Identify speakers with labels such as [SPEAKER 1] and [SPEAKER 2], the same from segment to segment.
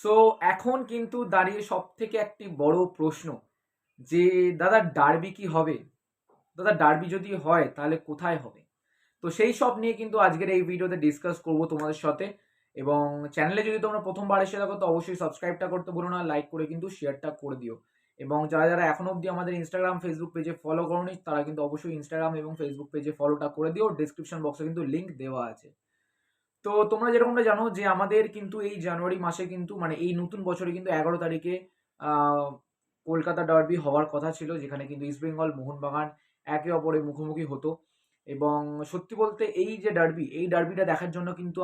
[SPEAKER 1] So এখন কিন্তু দাঁড়িয়ে সবথেকে একটি বড় প্রশ্ন যে দাদা ডার্বি কি হবে? দাদা ডার্বি যদি হয় তাহলে কোথায় হবে? তো সেই সব নিয়ে কিন্তু আজকের এই ভিডিওতে ডিসকাস করব তোমাদের সাথে। এবং চ্যানেলে যদি তোমরা প্রথমবার এসে থাকো তো অবশ্যই সাবস্ক্রাইবটা করতে ভুলো না, লাইক করে কিন্তু শেয়ারটা করে দিও। এবং যারা যারা এখনো অবধি আমাদের ইনস্টাগ্রাম ফেসবুক পেজে ফলো করোনি তারা কিন্তু অবশ্যই ইনস্টাগ্রাম এবং ফেসবুক পেজে ফলোটা করে দিও, ডিসক্রিপশন বক্সে কিন্তু লিঙ্ক দেওয়া আছে। তো তোমরা যেরকমটা জানো যে আমাদের কিন্তু এই জানুয়ারি মাসে কিন্তু মানে এই নতুন বছরে কিন্তু 11 তারিখে আহ, কলকাতা ডার্বি হওয়ার কথা ছিল, যেখানে কিন্তু ইস্টবেঙ্গল মোহনবাগান একে অপরের মুখোমুখি হতো। এবং সত্যি বলতে এই যে ডার্বি, এই ডার্বিটা দেখার জন্য কিন্তু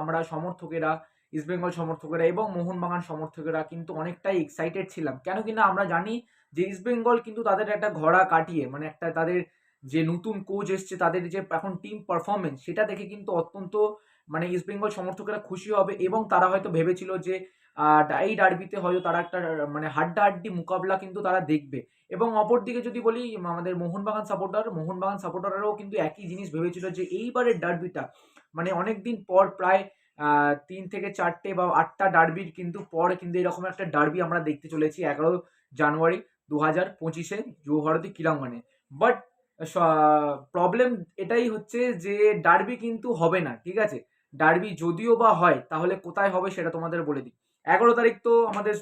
[SPEAKER 1] আমরা সমর্থকেরা, ইস্টবেঙ্গল সমর্থকেরা এবং মোহনবাগান সমর্থকেরা কিন্তু অনেকটাই এক্সাইটেড ছিলাম। কেন কিনা আমরা জানি যে ইস্টবেঙ্গল কিন্তু তাদের একটা ঘোড়া কাটিয়ে মানে একটা তাদের যে নতুন কোচ এসছে, তাদের যে এখন টিম পারফরমেন্স সেটা দেখে কিন্তু অত্যন্ত মানে ইস্ট বেঙ্গল সমর্থকেরা খুশি হবে এবং তারা হয়তো ভেবেছিল যে এই ডার্বিতে হয়তো তারা একটা মানে হাড্ডাহাড্ডি মোকাবলা কিন্তু তারা দেখবে। এবং অপরদিকে যদি বলি আমাদের মোহনবাগান সাপোর্টাররাও কিন্তু একই জিনিস ভেবেছিল যে এইবারের ডার্বিটা মানে অনেকদিন পর প্রায় 3 থেকে 4টে বা 8টা ডার্বির কিন্তু পর কিন্তু এরকম একটা ডার্বি আমরা দেখতে চলেছি 11 জানুয়ারি 2025 যুবভারতী ক্রীড়াঙ্গনে। বাট প্রবলেম এটাই হচ্ছে যে ডার্বি কিন্তু হবে না, ঠিক আছে? ডার্বি যদিও বা হয় তাহলে কোথায় হবে সেটা তোমাদের বলে দিই। 11 তারিখ তো আমাদের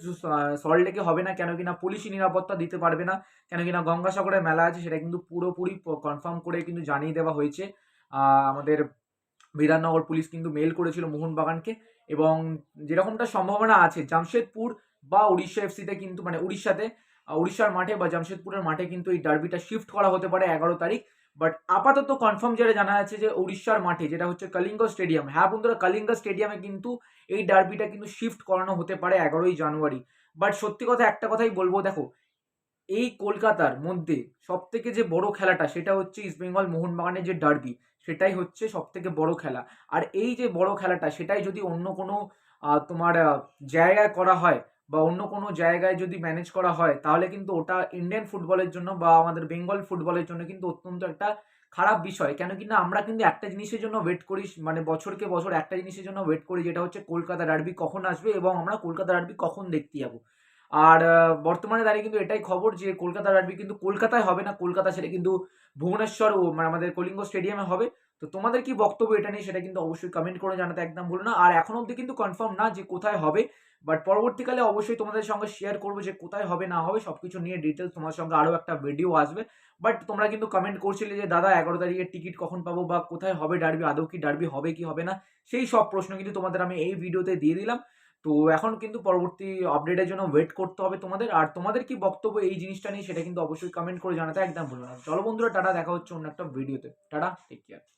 [SPEAKER 1] সল্টলেকে হবে না, কেন কিনা পুলিশি নিরাপত্তা দিতে পারবে না। কেন কিনা গঙ্গাসাগরের মেলা আছে, সেটা কিন্তু পুরোপুরি কনফার্ম করে কিন্তু জানিয়ে দেওয়া হয়েছে। আমাদের বিধাননগর পুলিশ কিন্তু মেল করেছিল মোহনবাগানকে। এবং যেরকমটা সম্ভাবনা আছে জামশেদপুর বা উড়িষ্যা এফসিতে কিন্তু মানে উড়িষ্যার মাঠে বা জামশেদপুরের মাঠে কিন্তু এই ডার্বিটা শিফট করা হতে পারে 11 তারিখ। বাট আপাতত কনফার্ম যেটা জানা আছে যে উড়িষ্যার মাঠে যেটা হচ্ছে কলিঙ্গ স্টেডিয়াম, হ্যাঁ বন্ধুরা, কলিঙ্গ স্টেডিয়ামে কিন্তু এই ডার্বিটা কিন্তু শিফট করানো হতে পারে 11 জানুয়ারি। বাট সত্যি কথা একটা কথাই বলবো, দেখো এই কলকাতার মধ্যে সবথেকে যে বড় খেলাটা সেটা হচ্ছে ইস্টবেঙ্গল মোহনবাগানের যে ডার্বি, সেটাই হচ্ছে সবথেকে বড় খেলা। আর এই যে বড় খেলাটা সেটাই যদি অন্য কোনো তোমার জায়গায় করা হয় বা অন্য কোনো জায়গায় যদি ম্যানেজ করা হয় তাহলে কিন্তু ওটা ইন্ডিয়ান ফুটবলের জন্য বা আমাদের বেঙ্গল ফুটবলের জন্য কিন্তু অত্যন্ত একটা খারাপ বিষয়। কেন কি না আমরা কিন্তু একটা জিনিসের জন্য ওয়েট করি, মানে বছরকে বছর একটা জিনিসের জন্য ওয়েট করি, যেটা হচ্ছে কলকাতা ডার্বি কখন আসবে এবং আমরা কলকাতা ডার্বি কখন দেখতে যাবো। আর বর্তমানে দাঁড়িয়ে কিন্তু এটাই খবর যে কলকাতা ডার্বি কিন্তু কলকাতায় হবে না, কলকাতা সেটা কিন্তু ভুবনেশ্বর ও মানে আমাদের কলিঙ্গ স্টেডিয়ামে হবে। তো তোমাদের কি বক্তব্য এটা নিয়ে সেটা কিন্তু অবশ্যই কমেন্ট করে জানাতে একদম ভুলো না। আর এখন অবধি কিন্তু কনফার্ম না যে কোথায় হবে, বাট পরবর্তীকালে অবশ্যই তোমাদের সঙ্গে শেয়ার করবো যে কোথায় হবে না হবে সবকিছু নিয়ে ডিটেলস তোমার সঙ্গে আরও একটা ভিডিও আসবে। বাট তোমরা কিন্তু কমেন্ট করছিলে যে দাদা 11 তারিখের টিকিট কখন পাবো বা কোথায় হবে ডার্বি, আদৌ কি ডার্বি হবে কি হবে না, সেই সব প্রশ্ন কিন্তু তোমাদের আমি এই ভিডিওতে দিয়ে দিলাম। তো এখন কিন্তু পরবর্তী আপডেটের জন্য ওয়েট করতে হবে তোমাদের। আর তোমাদের কি বক্তব্য এই জিনিসটা নিয়ে সেটা কিন্তু অবশ্যই কমেন্ট করে জানাতে একদম ভুলো না। চলো বন্ধুরা, টাটা, দেখা হচ্ছে অন্য একটা ভিডিওতে। Tata, take care.